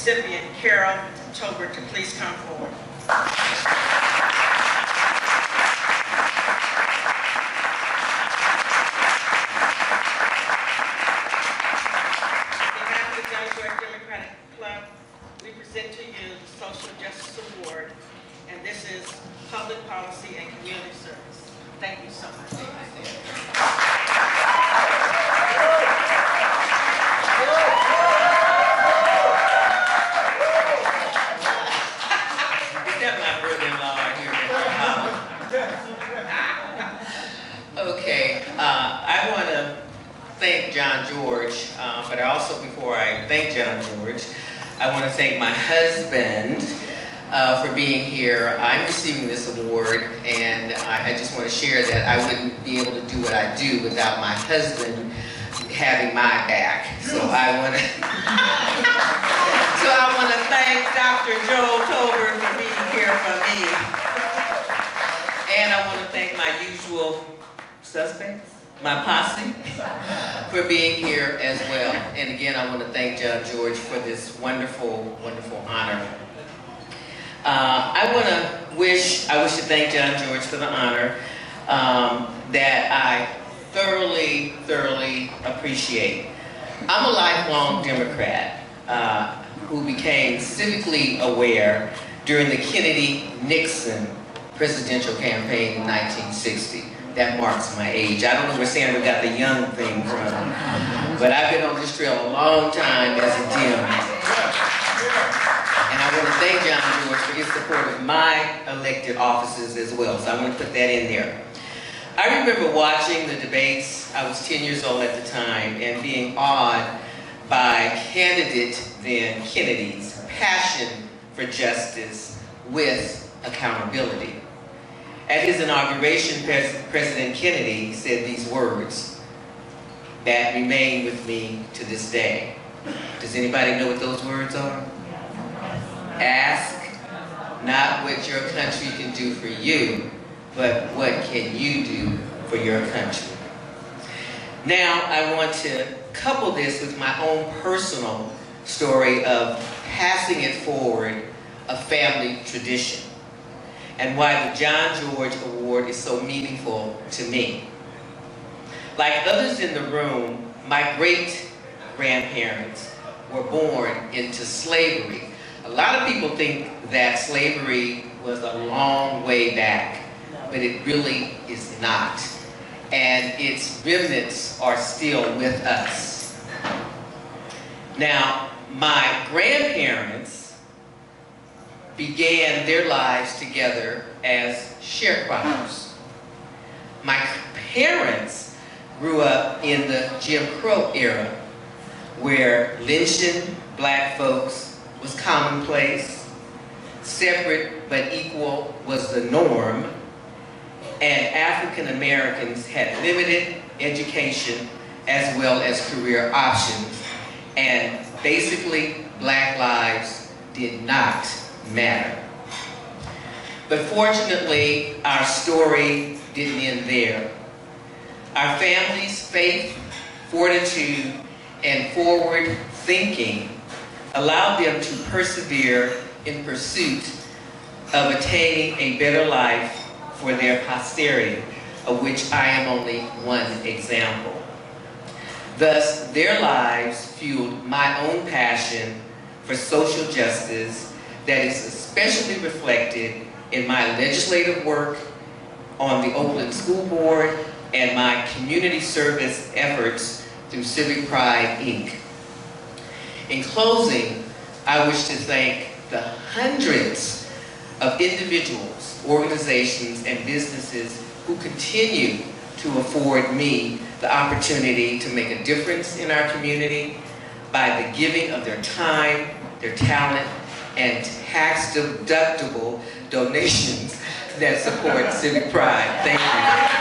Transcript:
recipient, Carol Tolbert, to please come forward. Present to you the Social Justice Award, and this is Public Policy and Community Service. Thank you so much. That's my brother-in-law right here. Okay, I want to thank John George, but also before I thank John George, I want to thank my husband for being here. I'm receiving this award, and I just want to share that I wouldn't be able to do what I do without my husband having my back. So I want to thank Dr. Joel Tolbert for being here for me. And I want to thank my usual suspects, my posse, for being here as well. And again, I want to thank John George for this wonderful, wonderful honor. I wish to thank John George for the honor that I thoroughly, thoroughly appreciate. I'm a lifelong Democrat who became civically aware during the Kennedy-Nixon presidential campaign in 1960. That marks my age. I don't know where Sandra got the young thing from, but I've been on this trail a long time as a Dem. And I want to thank John George for his support of my elected offices as well, so I'm going to put that in there. I remember watching the debates. I was 10 years old at the time, and being awed by candidate then Kennedy's passion for justice with accountability. At his inauguration, President Kennedy said these words that remain with me to this day. Does anybody know what those words are? Ask not what your country can do for you, but what can you do for your country. Now, I want to couple this with my own personal story of passing it forward, a family tradition, and why the John George Award is so meaningful to me. Like others in the room, my great-grandparents were born into slavery. A lot of people think that slavery was a long way back, but it really is not. And its remnants are still with us. Now, my grandparents began their lives together as sharecroppers. My parents grew up in the Jim Crow era, where lynching black folks was commonplace, separate but equal was the norm, and African Americans had limited education as well as career options, and basically black lives did not matter. But fortunately, our story didn't end there. Our family's faith, fortitude, and forward thinking allowed them to persevere in pursuit of attaining a better life for their posterity, of which I am only one example. Thus, their lives fueled my own passion for social justice that is especially reflected in my legislative work on the Oakland School Board and my community service efforts through Civic Pride, Inc. In closing, I wish to thank the hundreds of individuals, organizations, and businesses who continue to afford me the opportunity to make a difference in our community by the giving of their time, their talent, and tax-deductible donations that support Civic Pride. Thank you.